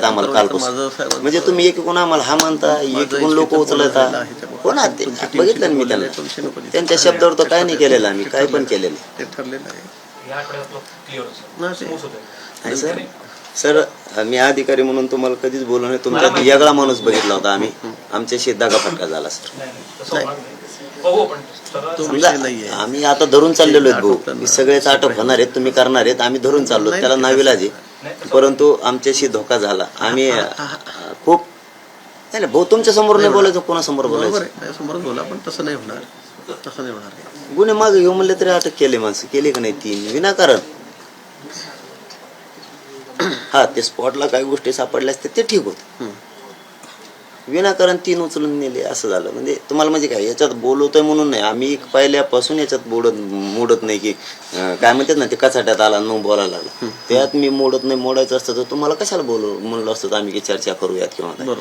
आहेत आम्हाला कालपासून. म्हणजे तुम्ही एक कोण आम्हाला हा म्हणता, एक कोण लोक उचलता. हो ना, ते बघितलं ना मी त्यांना, त्यांच्या शब्दावर तर काय नाही केलेलं आम्ही, काय पण केलेलं ते ठरलेलं आहे सर. सर मी अधिकारी म्हणून तुम्हाला कधीच बोललो नाही, तुमचा वेगळा माणूस बघितला होता आम्ही, आमच्याशी दागाफटका झाला सर. समजा आम्ही आता धरून चाललेलो आहेत भाऊ, मी सगळेच अटक होणार आहेत, तुम्ही करणार आहेत, आम्ही धरून चाललो, त्याला नाविलाज आहे. परंतु आमच्याशी धोका झाला. आम्ही खूप नाही भाऊ, तुमच्या समोर नाही बोलायचं, कोणासमोर बोलायचं, समोर बोला, पण तसं नाही होणार, तसं नाही होणार. गुन्हे मागे घेऊ म्हणले तरी अटक केले माणसं, केली का नाही 3 विनाकारण. हा, ते स्पॉटला काही गोष्टी सापडल्या असते ते ठीक होत, विनाकारण 3 उचलून नेले असं झालं. म्हणजे तुम्हाला म्हणजे काय याच्यात बोलवतोय म्हणून नाही, आम्ही पहिल्यापासून याच्यात मोडत नाही की काय म्हणतात ना, ते कचाट्यात आला मग बोलायला लागला, त्यात मी मोडत नाही. मोडायचं असतं तर तुम्हाला कशाला म्हणलं असतं तर आम्ही की चर्चा करूयात किंवा बरोबर.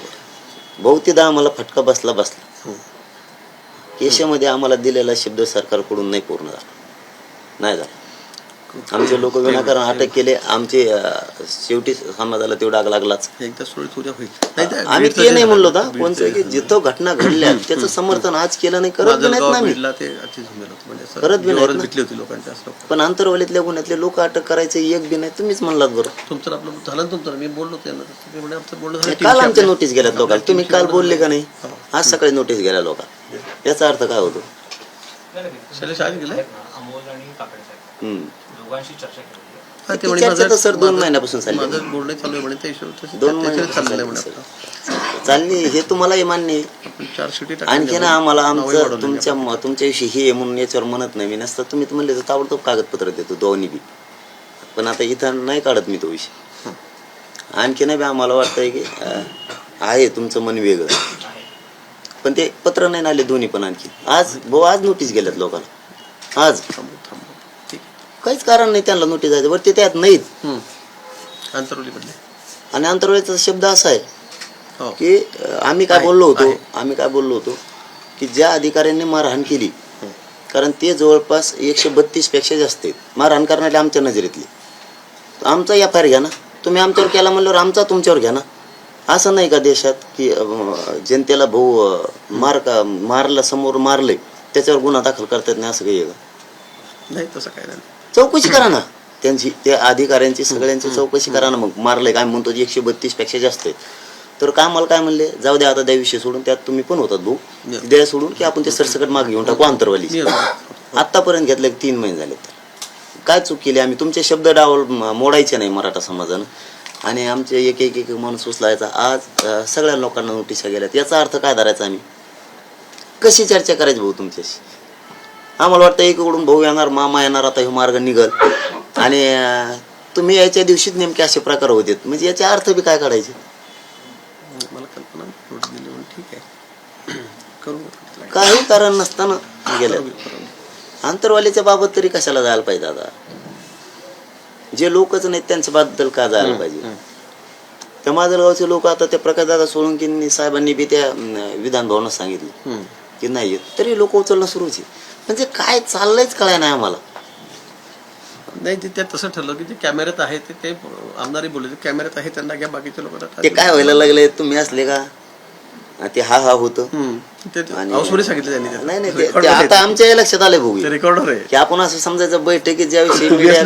बहुतेकदा आम्हाला फटका बसला. केशामध्ये आम्हाला दिलेला शब्द सरकारकडून नाही पूर्ण झाला, नाही झाला. आमचे लोक विनाकारण अटक केले, आमचे शेवटी समाजाला तेवढा आग लागलाच. आम्ही ते नाही म्हणलो होता कोणचं की जिथं घटना घडल्या त्याचं समर्थन आज केलं नाही, करत बी नाहीत ना आम्ही, करत बी नाहीत. पण आंतरवालीतल्या गुन्ह्यातले लोक अटक करायचे एक बी नाही, तुम्हीच म्हणलात बरं. तुमचं आपलं झालं, तुमचं मी बोललो त्यांना, काल आमच्या नोटीस गेल्यात लोकांना, तुम्ही काल बोलले का नाही, आज सकाळी नोटीस गेल्या लोकांना. याचा अर्थ काय होतो? चर्चा सर 2 महिन्यापासून चालली, हे तुम्हालाही मान्य आहे. आणखी ना आम्हाला आमचं तुमच्याविषयी हे म्हणून याच्यावर म्हणत नाही मी, नसतं तुम्ही म्हणले तर ताबडतोब कागदपत्र देतो दोन्ही बी, पण आता इथं नाही काढत मी तो विषय. आणखी नाही बी आम्हाला वाटतंय की आहे तुमचं मन वेगळं, पण ते पत्र नाही आले दोन्ही पण. आणखी आज नोटीस गेल्यात लोकांना, आज काहीच कारण नाही त्यांना नोटीस जायचं, वरती त्यात नाहीत. आणि आंतरवालीचा शब्द असा आहे की आम्ही काय बोललो होतो की ज्या अधिकाऱ्यांनी मारहाण केली, कारण ते जवळपास 132 पेक्षा जास्त आहेत मारहाण करणारे आमच्या नजरेतली, आमचा FIR घ्या ना तुम्ही. आमच्यावर केला म्हणल्यावर आमचा तुमच्यावर घ्या ना. असं नाही का देशात की जनतेला मारला समोर मारले त्याच्यावर गुन्हा दाखल करतात नाही, असं काही नाही. तसं काय नाही, चौकशी करा ना त्यांची, त्या अधिकाऱ्यांची सगळ्यांची चौकशी करा ना. मग मारले काय म्हणतो 132 पेक्षा जास्त आहे, तर काय मला काय म्हणले, जाऊ द्या आता त्या विषय सोडून, त्यात तुम्ही पण होतात भाऊ, द्या सोडून की आपण ते सरसकट मागे घेऊन टाकू आंतरवाली. आतापर्यंत घेतलं 3 महिने झाले, काय चूक केली आम्ही? तुमचे शब्द मोडायचे नाही मराठा समाजानं, आणि आमचे एक माणूस उचलायचा. आज सगळ्या लोकांना नोटिसा गेल्यात, याचा अर्थ काय धरायचा? आम्ही कशी चर्चा करायची भाऊ तुमच्याशी? आम्हाला वाटतं एकीकडून भाऊ येणार, मामा येणार, आता हे मार्ग निघल, आणि तुम्ही याच्या दिवशीच नेमके असे प्रकार होते, म्हणजे याचे अर्थ बी काय काढायचे? मला कल्पना ठीक आहे, काही कारण नसताना गेल्या. आंतरवालीच्या बाबत तरी कशाला जायला पाहिजे? आता जे लोकच नाहीत त्यांच्याबद्दल का जायला पाहिजे? त्या माजलगावचे लोक आता त्या प्रकाशदादा सोळंकी साहेबांनी बी त्या विधान भवनात सांगितलं की नाही, तरी लोक उचलणं सुरूच आहे. म्हणजे काय चाललंयच कळाय नाही आम्हाला. नाही, ते तसं ठरलं की जे कॅमेऱ्यात आहे ते आमदारी बोलले, कॅमेऱ्यात आहे त्यांना घ्या, बाकीचे लोक ते काय व्हायला लागले, तुम्ही असले का ते हा होतं सांगितलं त्यांनी. नाही आता आमच्या लक्षात आलंय भाऊ, रेकॉर्डर आहे की आपण असं समजायचं बैठकीत ज्याविषयी मीडिया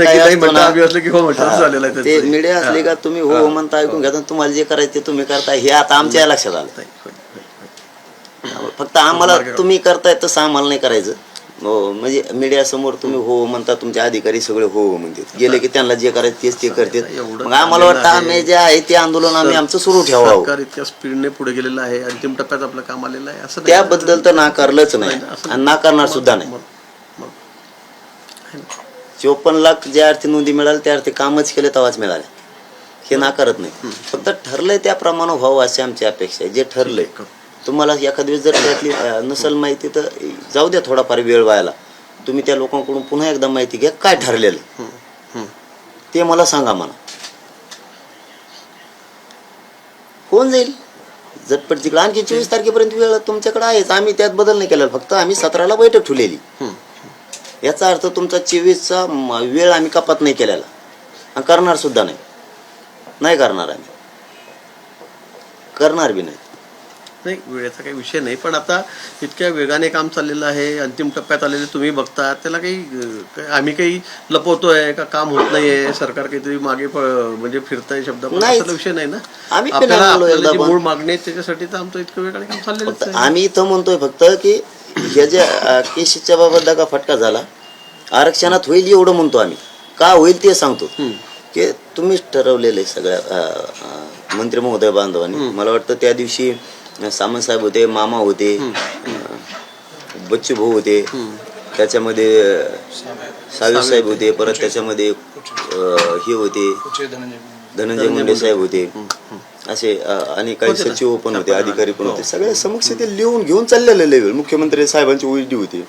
ते मीडिया असले का तुम्ही हो म्हणता, ऐकून घ्या, तुम्हाला जे करायचं ते तुम्ही करताय, हे आता आमच्या लक्षात आलं. फक्त आम्हाला तुम्ही करताय तसं आम्हाला नाही करायचं. हो, म्हणजे मीडिया समोर तुम्ही हो म्हणता, तुमचे अधिकारी सगळे हो म्हणतात, गेले की त्यांना जे करायचं तेच ते करतात. मग आम्हाला वाटतं आम्ही जे आहे ते आंदोलन आम्ही आमचं सुरू ठेवावं. सरकार इतक्या स्पीडने पुढे गेलेलं आहे, अंतिम टप्प्यात आपलं काम आलेलं आहे, असं त्याबद्दल तर नाकारलंच नाही आणि नाकारणार सुद्धा नाही. 54 लाख ज्या अर्थी नोंदी मिळाल्या त्या अर्थी कामच केले तेव्हाच मिळाले, हे नाकारत नाही. फक्त ठरलंय त्याप्रमाणे व्हावं अशी आमची अपेक्षा आहे. जे ठरलंय, तुम्हाला एखाद वेळेस जर त्यातली नसल माहिती तर जाऊ द्या, थोडाफार वेळ व्हायला, तुम्ही त्या लोकांकडून पुन्हा एकदा माहिती घ्या काय ठरलेलं ते मला सांगा. मला कोण जाईल झटपट तिकडे? आणखी 24 तारखेपर्यंत वेळ तुमच्याकडे आहेच, आम्ही त्यात बदल नाही केला, फक्त आम्ही 17ला बैठक ठेवलेली. याचा अर्थ तुमचा 24चा वेळ आम्ही कपात नाही केलेला, करणार सुद्धा नाही करणार आम्ही. करणार बी नाही. नाही, वेळेचा काही विषय नाही, पण आता इतक्या वेगाने काम चाललेलं आहे, अंतिम टप्प्यात आलेले तुम्ही बघता, त्याला आम्ही काही लपवतोय का, काम होत नाहीये, सरकार काहीतरी मागे म्हणजे फिरतंय शब्द, नाही. असा विषय नाही ना. आम्ही आपल्याला जी मूळ मागणी आहे त्याच्यासाठी तर आमचं इतकं वेगाने काम चाललेलंच आहे. आम्ही इथं म्हणतोय फक्त की ह्या ज्या केसीच्या बाबत दगा फटका झाला, आरक्षणात होईल एवढं म्हणतो आम्ही. का होईल ते सांगतो की तुम्हीच ठरवलेलं आहे सगळ्या मंत्री महोदय बांधवांनी. मला वाटतं त्या दिवशी सामंत साहेब होते, मामा होते, बच्चू भाऊ होते, त्याच्यामध्ये सावे साहेब होते, परत त्याच्यामध्ये हे होते धनंजय मुंडे साहेब होते, असे आणि काही सचिव पण होते, अधिकारी पण होते. सगळ्या समक्ष ते लिहून घेऊन चाललेले लेवल मुख्यमंत्री साहेबांची ओळी होती.